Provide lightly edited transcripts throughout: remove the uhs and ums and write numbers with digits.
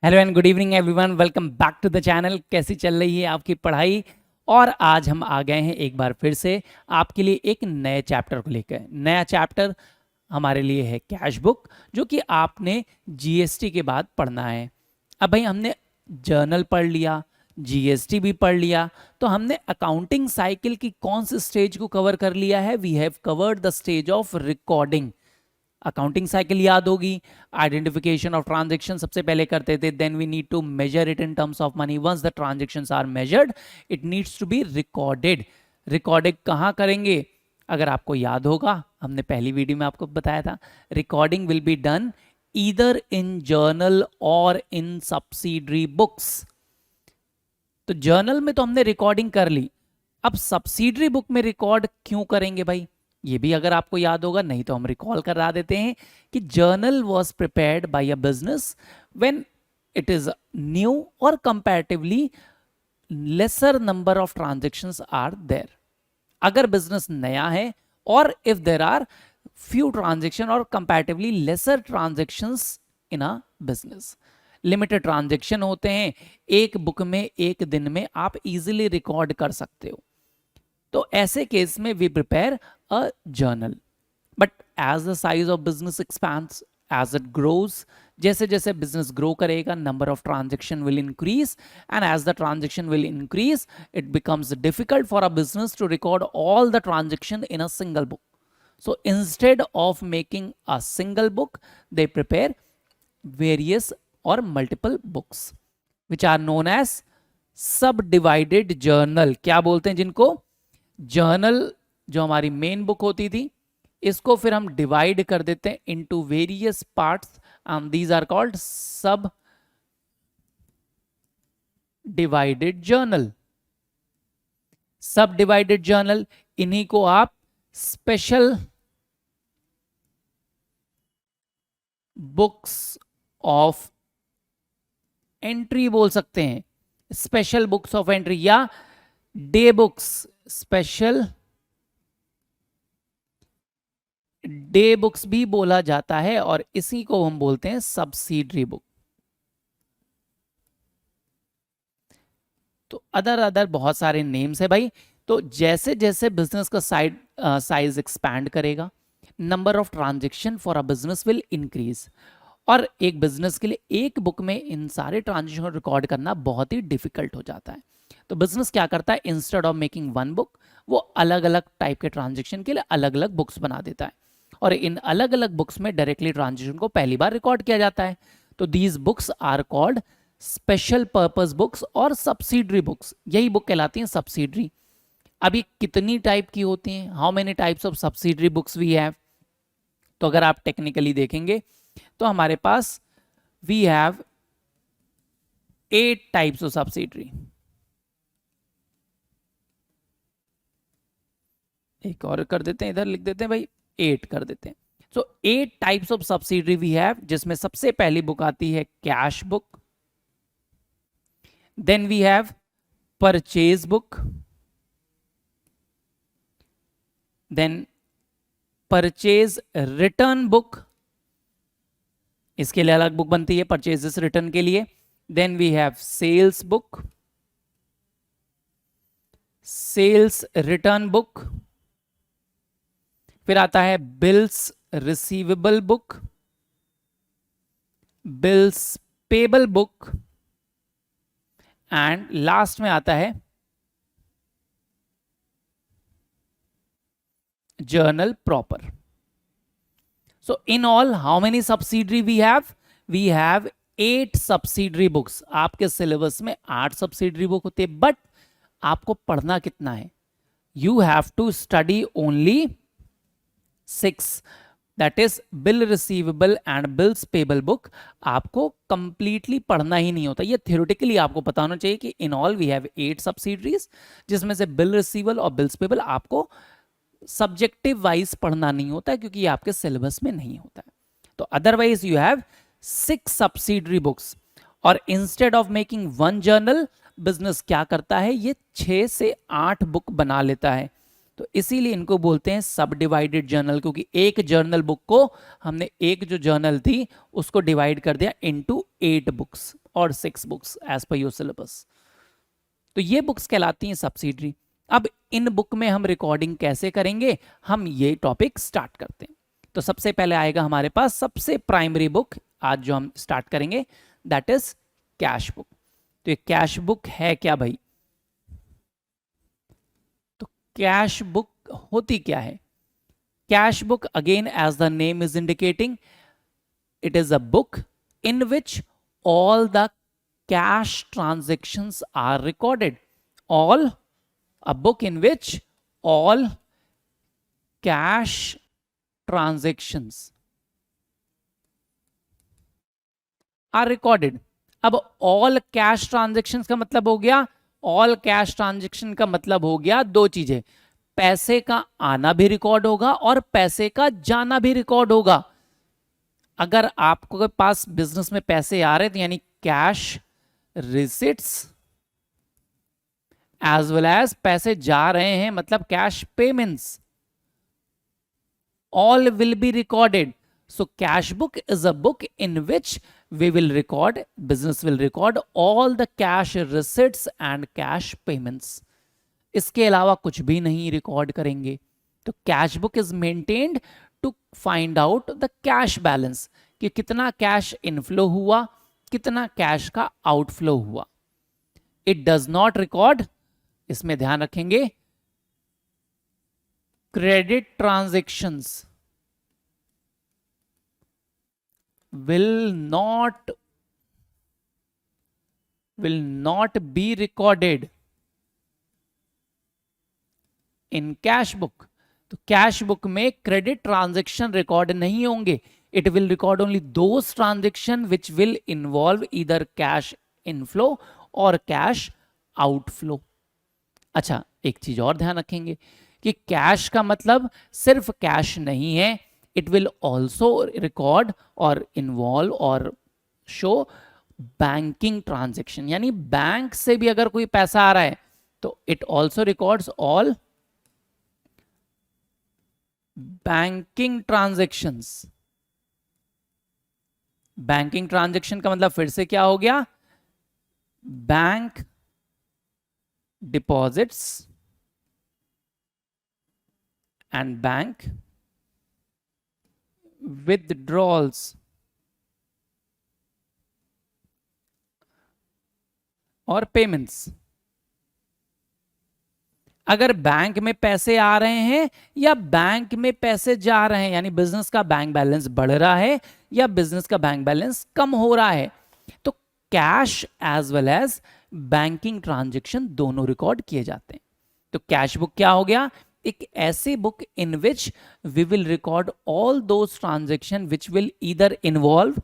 Hello and good evening everyone, welcome back to the channel. कैसी चल रही है आपकी पढ़ाई? और आज हम आ गए हैं एक बार फिर से आपके लिए एक नए चैप्टर को लेकर। नया चैप्टर हमारे लिए है कैश बुक, जो कि आपने जीएसटी के बाद पढ़ना है। अब भाई हमने जर्नल पढ़ लिया, जीएसटी भी पढ़ लिया, तो हमने अकाउंटिंग साइकिल की कौन सी स्टेज को कवर कर लिया है? We have covered the stage of recording. Accounting cycle याद होगी। आइडेंटिफिकेशन ऑफ ट्रांजेक्शन सबसे पहले करते थे, then we need to measure it in terms of money. Once the transactions are measured, it needs to be recorded. Recording कहाँ करेंगे? अगर आपको याद होगा, हमने पहली वीडियो में आपको बताया था, recording will be done either in journal और इन सब्सिडरी बुक्स। तो जर्नल में तो हमने रिकॉर्डिंग कर ली, अब सब्सिडरी बुक में रिकॉर्ड क्यों करेंगे भाई? ये भी अगर आपको याद होगा, नहीं तो हम रिकॉल करा देते हैं कि journal was prepared by a business when it is new और comparatively lesser number of transactions are there. अगर बिजनेस नया है और if there are few transaction और comparatively lesser transactions in a business, limited transaction होते हैं, एक book में एक दिन में आप इजीली रिकॉर्ड कर सकते हो, तो ऐसे केस में we prepare a journal. But as the size of business expands, as it grows, जैसे जैसे बिजनेस ग्रो करेगा, number of transaction will increase, and as the transaction will increase, it becomes difficult for a business to record all the transaction in a single book. So instead of making a single book, they prepare various or multiple books, which are known as subdivided journal. क्या बोलते हैं जिनको? Journal जो हमारी main book होती थी, इसको फिर हम डिवाइड कर देते हैं into various parts, and these are called sub divided journal. Sub divided journal, इन्हीं को आप स्पेशल बुक्स ऑफ एंट्री बोल सकते हैं, स्पेशल बुक्स ऑफ एंट्री या day books. Special day books भी बोला जाता है, और इसी को हम बोलते हैं सब्सिडरी बुक. तो अदर बहुत सारे नेम्स है भाई. तो जैसे जैसे बिजनेस का साइज एक्सपैंड करेगा, number of transaction for a business will increase, और एक बिजनेस के लिए एक बुक में इन सारे ट्रांजेक्शन को रिकॉर्ड करना बहुत ही डिफिकल्ट हो जाता है. तो बिजनेस क्या करता है, instead of making one book, वो अलग अलग टाइप के ट्रांजेक्शन के लिए अलग अलग बुक्स बना देता है, और इन अलग अलग बुक्स में डायरेक्टली ट्रांजेक्शन को पहली बार रिकॉर्ड किया जाता है. तो these books are called special purpose books और सब्सिडरी बुक्स. यही बुक कहलाती हैं सब्सिडरी. अभी कितनी टाइप की होती हैं? How many types of subsidiary books we have? तो अगर आप टेक्निकली देखेंगे तो हमारे पास we have 8 types of subsidiary. एक और कर देते हैं, इधर लिख देते हैं भाई, 8 कर देते हैं. So 8 types of subsidiary we have, जिसमें सबसे पहली बुक आती है cash book. Then we have purchase book, then purchase return book, इसके लिए अलग बुक बनती है परचेजेस रिटर्न के लिए. Then we have sales book, sales return book. फिर आता है bills receivable book, bills payable book, and last में आता है journal proper. So in all, how many subsidiary we have? We have 8 subsidiary books. आपके syllabus में 8 subsidiary book होते हैं, बट आपको पढ़ना कितना है? You have to study only 6. That is bill receivable and bills payable book. आपको completely पढ़ना ही नहीं होता. ये theoretically आपको पता होना चाहिए कि in all we have 8 subsidiaries, जिसमें से bill receivable और bills payable आपको सब्जेक्टिव वाइज पढ़ना नहीं होता है, क्योंकि ये आपके सिलेबस में नहीं होता है. तो otherwise you have 6 subsidiary books, और instead of making one journal, business क्या करता है, ये 6 से 8 बुक बना लेता है. तो इसीलिए इनको बोलते हैं सब डिवाइडेड जर्नल, क्योंकि एक जर्नल बुक को हमने, एक जो जर्नल थी उसको डिवाइड कर दिया इनटू 8 बुक्स और 6 books as per your syllabus. तो ये बुक्स कहलाती हैं सब्सिडरी। अब इन बुक में हम रिकॉर्डिंग कैसे करेंगे, हम ये टॉपिक स्टार्ट करते हैं। तो सबसे पहले आएगा हमारे पास सबसे प्राइमरी बुक आज जो हम स्टार्ट करेंगे, दैट इज कैश बुक। तो ये कैश बुक है क्या भाई? तो कैश बुक होती क्या है? Cash book again as the name is indicating, it is a book in which all the cash transactions are recorded. A book in which all cash transactions are recorded. अब all cash transactions का मतलब हो गया, all cash transaction का मतलब हो गया दो चीजें, पैसे का आना भी रिकॉर्ड होगा और पैसे का जाना भी रिकॉर्ड होगा। अगर आपके पास बिजनेस में पैसे आ रहे थे यानी cash receipts, as well as पैसे जा रहे हैं मतलब cash payments, all will be recorded. So cash book is a book in which we will record, business will record all the cash receipts and cash payments. इसके अलावा कुछ भी नहीं रिकॉर्ड करेंगे। तो cash book is maintained to find out the cash balance, कि कितना cash inflow हुआ, कितना कैश का आउटफ्लो हुआ। इट डज नॉट रिकॉर्ड, इसमें ध्यान रखेंगे, credit transactions will not be recorded in cash book. तो कैश बुक में क्रेडिट ट्रांजेक्शन रिकॉर्ड नहीं होंगे। It will record only those transaction which will involve either cash inflow और cash outflow. अच्छा, एक चीज और ध्यान रखेंगे कि कैश का मतलब सिर्फ कैश नहीं है, इट विल ऑल्सो रिकॉर्ड और इन्वॉल्व और शो बैंकिंग ट्रांजेक्शन, यानी बैंक से भी अगर कोई पैसा आ रहा है तो it also records all banking transactions. Banking transaction का मतलब फिर से क्या हो गया? बैंक डिपॉजिट्स एंड बैंक विथड्रॉल्स और पेमेंट्स। अगर बैंक में पैसे आ रहे हैं या बैंक में पैसे जा रहे हैं, यानी बिजनेस का बैंक बैलेंस बढ़ रहा है या बिजनेस का बैंक बैलेंस कम हो रहा है, तो cash as well as banking transaction दोनों रिकॉर्ड किए जाते हैं। तो कैश बुक क्या हो गया? एक ऐसी book in which we will record all those transaction which will either involve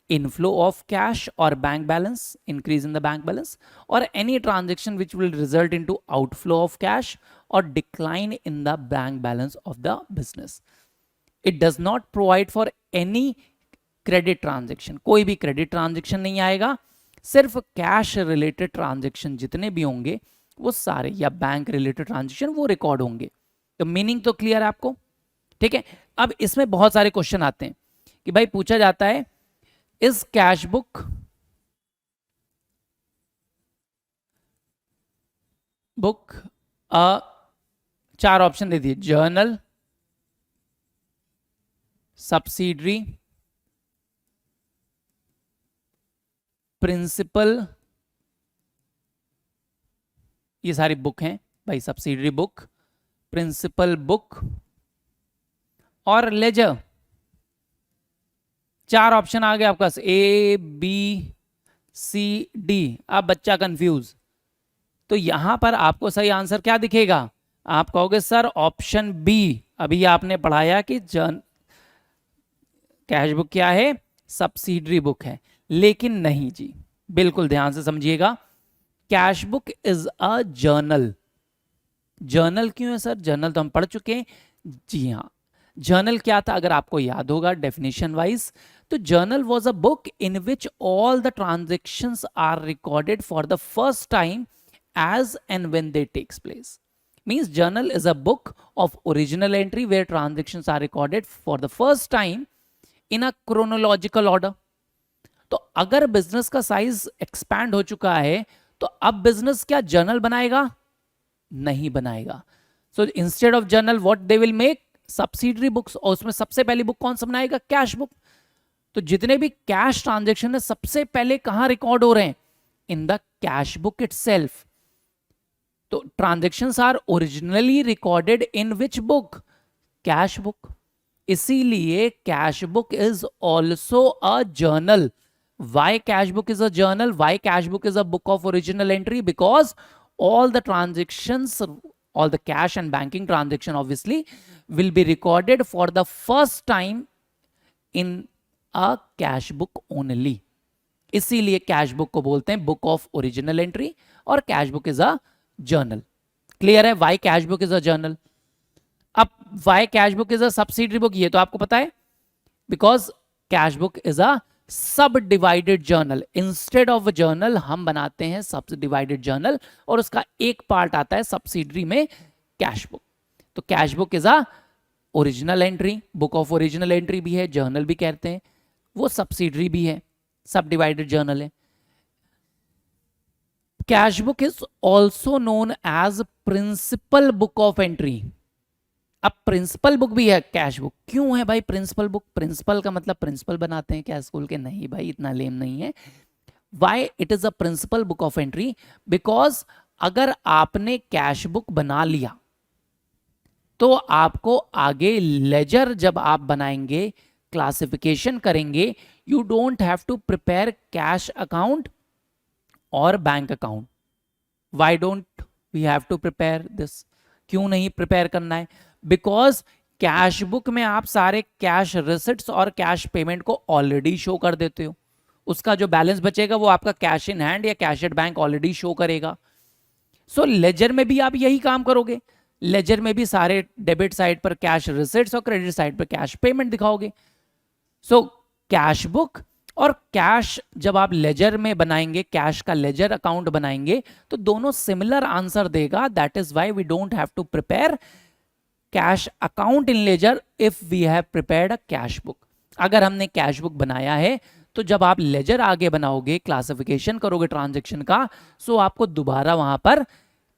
inflow of cash or bank balance, increase in the bank balance, or any transaction which will result into outflow of cash or decline in the bank balance of the business. It does not provide for any credit transaction. कोई भी credit transaction नहीं आएगा, सिर्फ cash related transaction जितने भी होंगे वो सारे, या बैंक related transaction वो रिकॉर्ड होंगे। तो मीनिंग तो क्लियर है आपको? ठीक है। अब इसमें बहुत सारे क्वेश्चन आते हैं कि भाई पूछा जाता है, इज कैश बुक चार ऑप्शन दे दिए, जर्नल, सब्सिडरी, प्रिंसिपल, ये सारी बुक हैं भाई, सब्सिडरी बुक, प्रिंसिपल बुक और लेजर। चार ऑप्शन आ गए आपके पास, ए बी सी डी। अब बच्चा कंफ्यूज, तो यहां पर आपको सही आंसर क्या दिखेगा? आप कहोगे सर ऑप्शन बी, अभी आपने पढ़ाया कि कैश बुक क्या है? सब्सिडरी बुक है। लेकिन नहीं जी, बिल्कुल ध्यान से समझिएगा, cash book is a journal. Journal क्यों है सर? जर्नल तो हम पढ़ चुके हैं। जी हाँ, जर्नल क्या था अगर आपको याद होगा डेफिनेशन वाइज, तो journal was a book in which all the transactions are recorded for the first time as and when they takes place. Means journal is a book of original entry where transactions are recorded for the first time in a chronological order. तो अगर business का size expand हो चुका है तो अब business क्या journal बनाएगा? नहीं बनाएगा। So instead of journal what they will make subsidiary books, और उसमें सबसे पहली बुक कौन सा बनाएगा? Cash book. तो जितने भी कैश ट्रांजेक्शन है सबसे पहले कहां रिकॉर्ड हो रहे हैं? In the cash book itself. तो transactions are originally recorded in which book? Cash book. इसीलिए cash book is also a journal. Why cash book is a journal? Why cash book is a book of original entry? Because all the transactions, all the cash and banking transaction obviously will be recorded for the first time in a cash book only. इसीलिए cash book को बोलते हैं book of original entry और cash book is a journal. Clear है why cash book is a journal? अब why cash book is a subsidiary book, ये तो आपको पता है, because cash book is a sub divided journal. Instead of journal हम बनाते हैं सब डिवाइडेड जर्नल, और उसका एक पार्ट आता है सब्सिडरी में कैश बुक। तो cash book is a original entry, book of original entry भी है, जर्नल भी कहते हैं, वो सब्सिडरी भी है, सब डिवाइडेड जर्नल है। Cash book is also known as principal book of entry. अब प्रिंसिपल बुक भी है कैश बुक। क्यों है भाई प्रिंसिपल बुक? प्रिंसिपल का मतलब प्रिंसिपल बनाते हैं क्या स्कूल के? नहीं भाई, इतना लेम नहीं है। Why it is a principal book of entry? Because अगर आपने कैश बुक बना लिया तो आपको आगे लेजर जब आप बनाएंगे, क्लासिफिकेशन करेंगे, you don't have to prepare cash account और bank account. Why don't we have to prepare this? क्यों नहीं प्रिपेयर करना है? बिकॉज कैश बुक में आप सारे कैश रिसिट्स और कैश पेमेंट को ऑलरेडी शो कर देते हो। उसका जो बैलेंस बचेगा वो आपका कैश इन हैंड या cash at bank already show करेगा। सो लेजर में भी आप यही काम करोगे। लेजर में भी सारे डेबिट साइड पर कैश रिसिट्स और क्रेडिट साइड पर कैश पेमेंट दिखाओगे। सो कैश बुक और कैश जब आप लेजर में बनाएंगे, कैश का लेजर अकाउंट बनाएंगे, तो दोनों सिमिलर आंसर देगा। That is why we don't have to prepare cash account in ledger if we have prepared a cash book. अगर हमने कैश बुक बनाया है तो जब आप लेजर आगे बनाओगे, क्लासिफिकेशन करोगे ट्रांजैक्शन का, सो आपको दोबारा वहां पर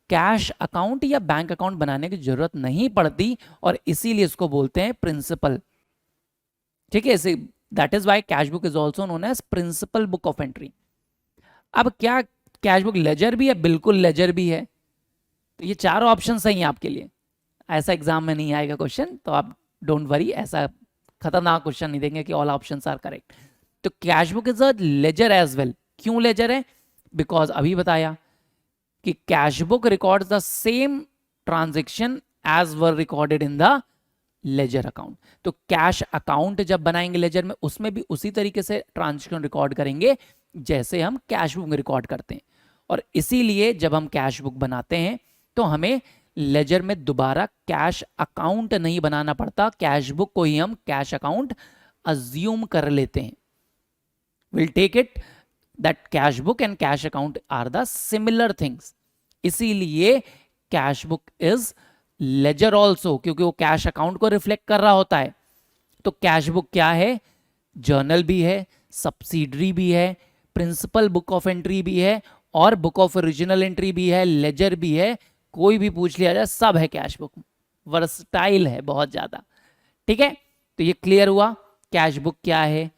कैश अकाउंट या बैंक अकाउंट बनाने की जरूरत नहीं पड़ती, और इसीलिए इसको बोलते हैं प्रिंसिपल। ठीक है, इसे that is why cash book is also known as principal book of entry. अब क्या कैश बुक लेजर भी है? बिल्कुल लेजर भी है। तो ये चारों ऑप्शन सही हैं आपके लिए। ऐसा एग्जाम में नहीं आएगा क्वेश्चन, तो आप डोंट वरी, ऐसा खतरनाक क्वेश्चन नहीं देंगे कि ऑल ऑप्शंस आर करेक्ट। तो cash book is a ledger as well. क्यों लेजर है? बिकॉज अभी बताया कि cash book records the same transaction as were recorded in the ledger account. तो कैश अकाउंट जब बनाएंगे लेजर में, उसमें भी उसी तरीके से ट्रांजैक्शन रिकॉर्ड करेंगे जैसे हम कैश बुक में रिकॉर्ड करते हैं। और इसीलिए जब हम कैश बुक बनाते हैं तो हमें लेजर में दोबारा कैश अकाउंट नहीं बनाना पड़ता, कैश बुक को ही हम कैश अकाउंट अज्यूम कर लेते हैं। Will take it that cash book and cash account are the similar things. इसीलिए cash book is ledger also, क्योंकि वो कैश अकाउंट को रिफ्लेक्ट कर रहा होता है। तो कैश बुक क्या है? जर्नल भी है, सब्सिडरी भी है, प्रिंसिपल बुक ऑफ एंट्री भी है, और बुक ऑफ ओरिजिनल एंट्री भी है, लेजर भी है। कोई भी पूछ लिया जाए सब है कैश बुक। वर्सटाइल है बहुत ज्यादा। ठीक है, तो ये क्लियर हुआ कैश बुक क्या है,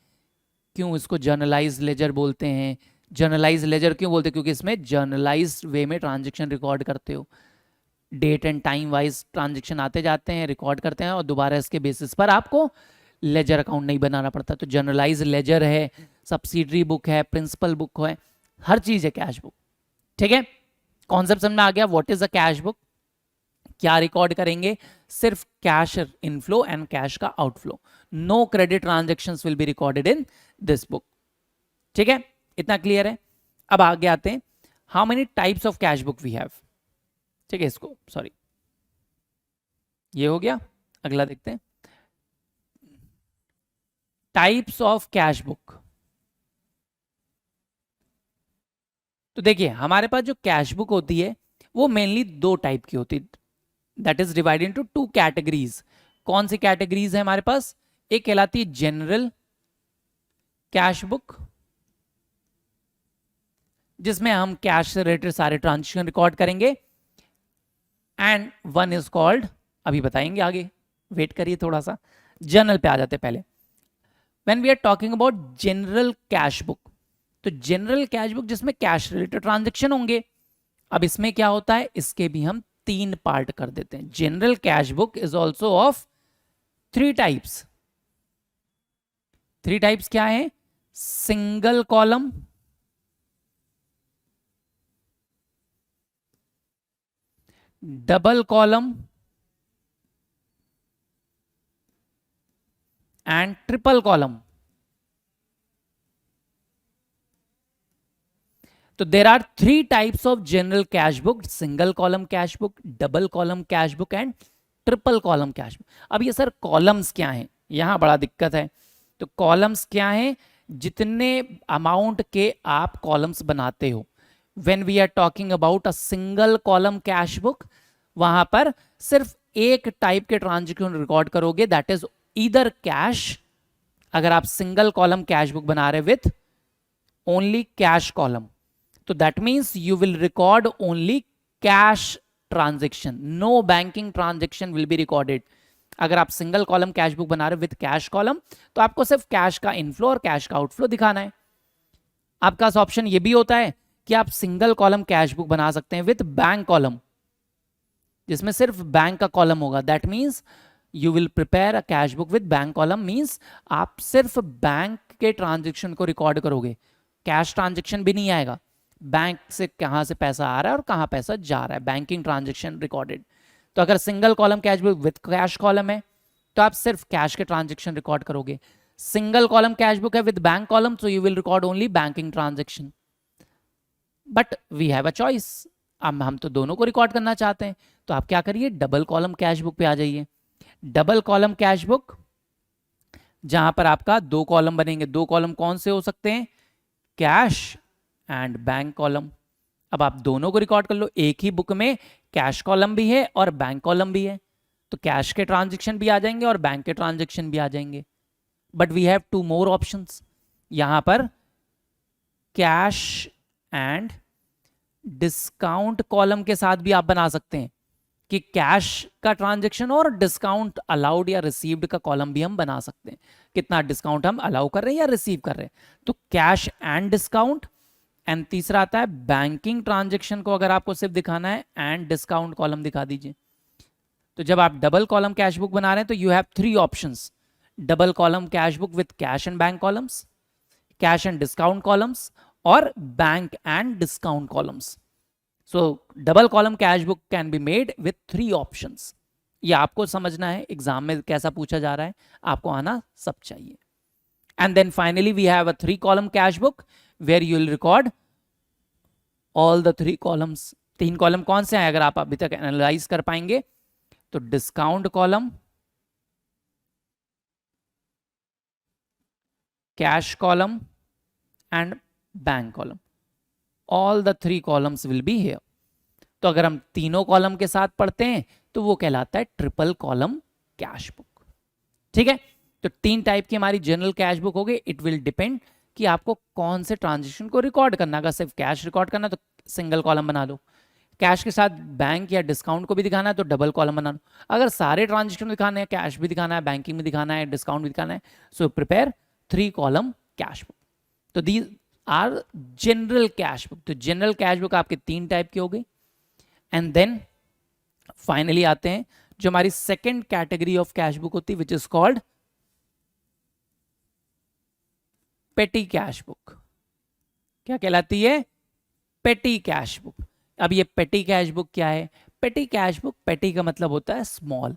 क्यों इसको जर्नलाइज लेजर बोलते हैं। जर्नलाइज लेजर क्यों बोलते हैं? क्योंकि इसमें जर्नलाइज वे में ट्रांजेक्शन रिकॉर्ड करते हो, date and time wise transaction आते जाते हैं, रिकॉर्ड करते हैं, और दोबारा इसके बेसिस पर आपको लेजर अकाउंट नहीं बनाना पड़ता। तो जर्नलाइज लेजर है, सब्सिडरी बुक है, प्रिंसिपल बुक है, हर चीज है कैश बुक। ठीक है, कॉन्सेप्ट समझ में आ गया? What is a cash book? क्या रिकॉर्ड करेंगे? सिर्फ कैश इनफ्लो एंड कैश का outflow. No credit transactions will be recorded in this book. ठीक है, इतना क्लियर है? अब आगे आते हैं, how many types of cash book we have. ठीक है, इसको सॉरी ये हो गया। अगला देखते हैं, टाइप्स ऑफ कैश बुक। तो देखिए हमारे पास जो कैश बुक होती है वो मेनली दो टाइप की होती है, that is divided into two categories. कौन सी कैटेगरीज है हमारे पास? एक कहलाती है जनरल कैश बुक जिसमें हम कैश से रिलेटेड सारे ट्रांजेक्शन रिकॉर्ड करेंगे, एंड वन इज कॉल्ड, अभी बताएंगे आगे, वेट करिए थोड़ा सा, जर्नल पे आ जाते पहले। When we are talking about general cash book, तो जनरल कैश बुक जिसमें कैश रिलेटेड ट्रांजेक्शन होंगे। अब इसमें क्या होता है, इसके भी हम 3 पार्ट कर देते हैं। General cash book is also of 3 types. 3 types क्या है, single column, double column and triple column. तो there are 3 types of general cash book, single column cash book, double column cash book and triple column cash book. अब ये sir columns क्या हैं, यहां बड़ा दिक्कत है। तो कॉलम्स क्या हैं, जितने अमाउंट के आप कॉलम्स बनाते हो। When we are talking about a single column cash book, वहां पर सिर्फ एक टाइप के ट्रांजेक्शन रिकॉर्ड करोगे, दैट इज ईदर कैश। अगर आप सिंगल कॉलम कैश बुक बना रहे विथ ओनली कैश कॉलम, तो that means you will record only cash transaction, no banking transaction will be recorded. अगर आप सिंगल कॉलम कैश बुक बना रहे विथ कैश कॉलम, तो आपको सिर्फ कैश का इनफ्लो और कैश का आउटफ्लो दिखाना है। आपका ऑप्शन ये भी होता है कि आप सिंगल कॉलम कैश बुक बना सकते हैं विथ बैंक कॉलम, जिसमें सिर्फ बैंक का कॉलम होगा। That means you will prepare a cash book with bank column, means आप सिर्फ बैंक के ट्रांजेक्शन को रिकॉर्ड करोगे, कैश ट्रांजेक्शन भी नहीं आएगा। बैंक से कहां से पैसा आ रहा है और कहां पैसा जा रहा है, बैंकिंग ट्रांजेक्शन रिकॉर्डेड। तो अगर single column cash book with cash column है, तो आप सिर्फ कैश के ट्रांजेक्शन रिकॉर्ड करोगे। सिंगल कॉलम कैश बुक है with bank column, so you will record only banking transaction. But we have a choice. अब हम तो दोनों को रिकॉर्ड करना चाहते हैं, तो आप क्या करिए, डबल कॉलम कैश बुक पे आ जाइए। डबल कॉलम कैश बुक, जहां पर आपका 2 कॉलम बनेंगे। 2 कॉलम कौन से हो सकते हैं, कैश एंड बैंक कॉलम। अब आप दोनों को रिकॉर्ड कर लो, एक ही बुक में कैश कॉलम भी है और बैंक कॉलम भी है, तो कैश के ट्रांजेक्शन भी आ जाएंगे और बैंक के ट्रांजेक्शन भी आ जाएंगे। But we have 2 more options. यहां पर कैश एंड डिस्काउंट कॉलम के साथ भी आप बना सकते हैं कि कैश का ट्रांजैक्शन और डिस्काउंट अलाउड या रिसीव्ड का कॉलम भी हम बना सकते हैं, कितना डिस्काउंट हम अलाउ कर रहे हैं या रिसीव कर रहे हैं। तो कैश एंड डिस्काउंट, एंड तीसरा आता है बैंकिंग ट्रांजैक्शन को अगर आपको सिर्फ दिखाना है, एंड डिस्काउंट कॉलम दिखा दीजिए। तो जब आप डबल कॉलम कैश बुक बना रहे हैं, तो you have 3 options, double column cash book with cash and bank columns, cash and discount columns, और bank and discount columns. So double column cash book can be made with 3 options. ये आपको समझना है, exam में कैसा पूछा जा रहा है, आपको आना सब चाहिए। And then finally we have a 3 column cash book where you will record all the 3 columns. 3 column कौन से हैं, अगर आप अभी तक एनालाइज कर पाएंगे, तो discount column, cash column and bank column, all the 3 columns will be here. तो अगर हम तीनों कॉलम के साथ पढ़ते हैं, तो वो कहलाता है ट्रिपल कॉलम कैश बुक। ठीक है, तो 3 टाइप की हमारी जनरल कैश बुक हो गई। इट विल डिपेंड कि आपको कौन से ट्रांजेक्शन को रिकॉर्ड करना। अगर सिर्फ कैश रिकॉर्ड करना, तो सिंगल कॉलम बना लो। कैश के साथ बैंक या डिस्काउंट को भी दिखाना है, तो डबल कॉलम बना लो। अगर सारे ट्रांजेक्शन दिखाने हैं, कैश भी दिखाना है, बैंकिंग भी दिखाना है, डिस्काउंट भी दिखाना है, so prepare 3 column cash book. तो these are general cash book. तो जनरल कैश बुक आपके 3 टाइप की हो गई। एंड देन फाइनली आते हैं जो हमारी second category of cash book होती है, which is called petty cash book. क्या कहलाती है, पेटी कैश बुक। अब ये पेटी कैश बुक क्या है, पेटी कैश बुक, पेटी का मतलब होता है small.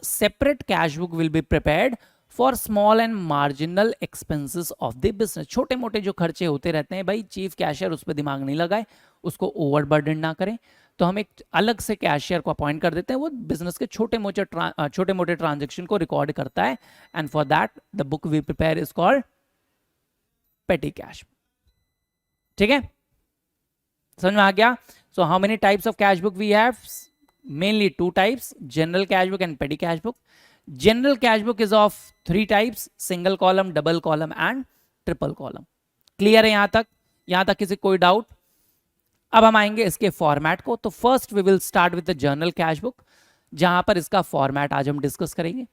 Separate cash book will be prepared for small and marginal expenses of the business. छोटे मोटे जो खर्चे होते रहते हैं भाई, चीफ कैशियर उस पर दिमाग नहीं लगाए, उसको ओवरबर्डन ना करें, तो हम एक अलग से कैशियर को अपॉइंट कर देते हैं, वो बिजनेस के छोटे मोटे ट्रांजेक्शन को रिकॉर्ड करता है। And for that the book we prepare is called petty cash. ठीक है, समझ में आ गया। So how many types of cash book we have, mainly 2 types, general cash book and petty cash book. General cash book is of 3 types, single column, double column and triple column. Clear है यहां तक? यहां तक किसी कोई doubt? अब हम आएंगे इसके फॉर्मेट को। तो first we will start with the journal cash book, जहां पर इसका फॉर्मेट आज हम डिस्कस करेंगे।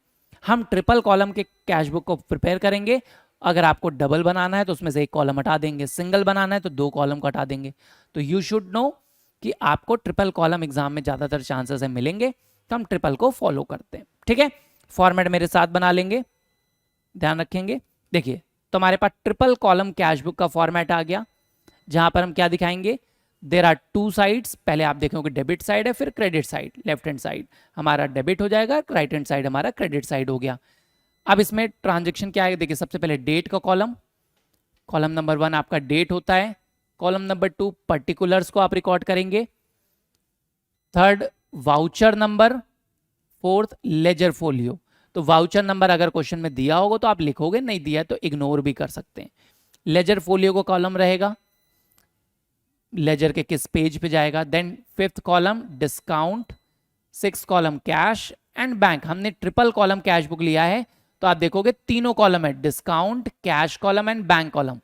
हम ट्रिपल कॉलम के कैश बुक को प्रिपेयर करेंगे। अगर आपको डबल बनाना है तो उसमें से एक कॉलम हटा देंगे, सिंगल बनाना है तो 2 कॉलम को हटा देंगे। तो यू शुड नो कि आपको ट्रिपल कॉलम एग्जाम में ज्यादातर चांसेस है मिलेंगे, तो हम ट्रिपल को फॉलो करते हैं। ठीक है, फॉर्मेट मेरे साथ बना लेंगे, ध्यान रखेंगे। देखिए, तो हमारे पास ट्रिपल कॉलम कैश बुक का फॉर्मेट आ गया, जहां पर हम क्या दिखाएंगे, देर आर 2 साइड्स। पहले आप देखोगे डेबिट साइड है, फिर credit side. Left hand side हमारा डेबिट हो जाएगा, राइट हैंड साइड हमारा क्रेडिट साइड हो गया। अब इसमें ट्रांजेक्शन क्या है, देखिए सबसे पहले डेट का कॉलम, कॉलम नंबर 1 आपका डेट होता है। कॉलम नंबर 2 पर्टिकुलर्स को आप रिकॉर्ड करेंगे। Third voucher number, fourth ledger folio. तो वाउचर नंबर अगर क्वेश्चन में दिया होगा तो आप लिखोगे, नहीं दिया तो इग्नोर भी कर सकते हैं। लेजर फोलियो को कॉलम रहेगा, लेजर के किस पेज पे जाएगा। Then 5th column discount, 6th column cash and bank. हमने ट्रिपल कॉलम कैश बुक लिया है, तो आप देखोगे तीनों कॉलम है, discount, cash column and bank column.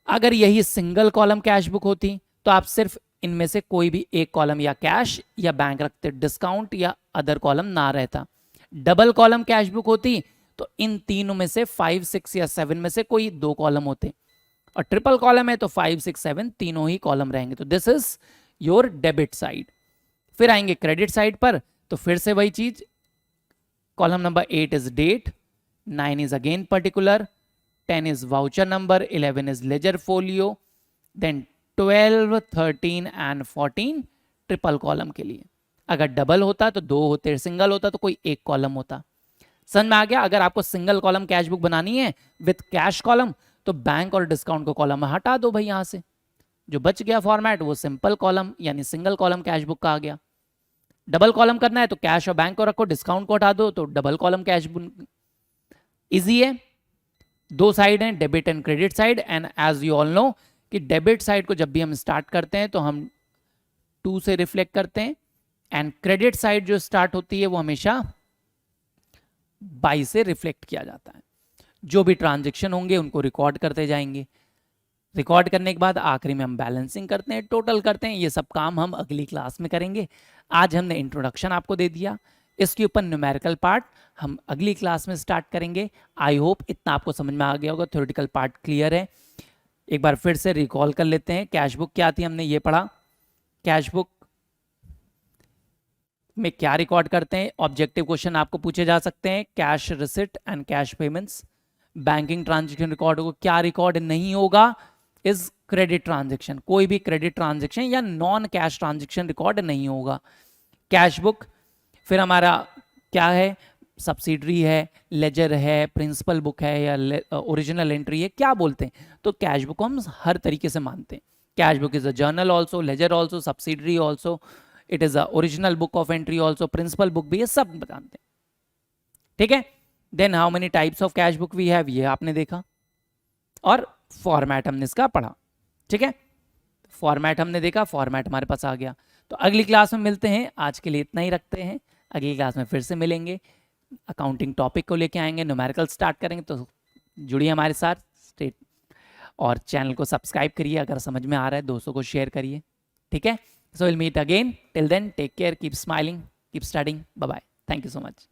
अगर यही सिंगल कॉलम कैश बुक होती तो आप सिर्फ इनमें से कोई भी एक कॉलम या कैश या बैंक रखते, डिस्काउंट या अदर कॉलम ना रहता। डबल कॉलम कैश बुक होती तो इन तीनों में से 5, 6 या 7 में से कोई 2 कॉलम होते, और ट्रिपल कॉलम है तो 5, 6, 7 तीनों ही कॉलम रहेंगे। तो this is your debit side. फिर आएंगे क्रेडिट साइड पर, तो फिर से वही चीज, column number 8 is date, 9 is again particular, 10 is voucher number, 11 is ledger folio, then 12, 13 and 14 triple column के लिए। अगर डबल होता तो 2 होते, सिंगल होता तो कोई एक कॉलम होता। समझ में आ गया। अगर आपको सिंगल कॉलम कैश बुक बनानी है विथ कैश कॉलम, तो बैंक और डिस्काउंट को कॉलम हटा दो भाई, यहां से जो बच गया फॉर्मेट वो सिंपल कॉलम यानी सिंगल कॉलम कैश बुक का आ गया। डबल कॉलम करना है तो कैश और बैंक को रखो, डिस्काउंट को हटा दो, तो double column cash book. Easy है, 2 साइड हैं, debit and credit side. And as you all know कि डेबिट साइड को जब भी हम स्टार्ट करते हैं तो हम 2 से रिफ्लेक्ट करते हैं, एंड क्रेडिट साइड जो स्टार्ट होती है वो हमेशा बाई से रिफ्लेक्ट किया जाता है। जो भी ट्रांजेक्शन होंगे उनको रिकॉर्ड करते जाएंगे। रिकॉर्ड करने के बाद आखिरी में हम बैलेंसिंग करते हैं, टोटल करते हैं। ये सब काम हम अगली क्लास में करेंगे। आज हमने इंट्रोडक्शन आपको दे दिया, इसके ऊपर न्यूमेरिकल पार्ट हम अगली क्लास में स्टार्ट करेंगे। आई होप इतना आपको समझ में आ गया होगा, थ्योरेटिकल पार्ट क्लियर है। एक बार फिर से रिकॉल कर लेते हैं, कैश बुक क्या थी हमने ये पढ़ा। कैश बुक में क्या रिकॉर्ड करते हैं, ऑब्जेक्टिव क्वेश्चन आपको पूछे जा सकते हैं, cash receipt and cash payments. Banking transaction record होगा, क्या रिकॉर्ड नहीं होगा इज क्रेडिट ट्रांजेक्शन, कोई भी क्रेडिट ट्रांजेक्शन या नॉन कैश ट्रांजेक्शन रिकॉर्ड नहीं होगा। कैश बुक फिर हमारा क्या है, सब्सिडरी है, लेजर है, प्रिंसिपल बुक है या ओरिजिनल एंट्री है, क्या बोलते हैं। तो कैश बुक को हम हर तरीके से मानते हैं। Cash book is a journal also, ledger also, subsidiary also, it is a original book of entry also, principal book भी है, सब बताते हैं। ठीक है, then how many types of cash book we have, ये आपने देखा, और फॉर्मेट हमने इसका पढ़ा। ठीक है, फॉर्मेट हमने देखा, फॉर्मेट हमारे पास आ गया। तो अगली क्लास में मिलते हैं, आज के लिए इतना ही रखते हैं। अगली क्लास में फिर से मिलेंगे, अकाउंटिंग टॉपिक को लेके आएंगे, न्यूमेरिकल स्टार्ट करेंगे। तो जुड़िए हमारे साथ, स्टेट और चैनल को सब्सक्राइब करिए, अगर समझ में आ रहा है दोस्तों को शेयर करिए। ठीक है, so will meet again, till then take care, keep smiling, keep studying, bye bye, thank you so much.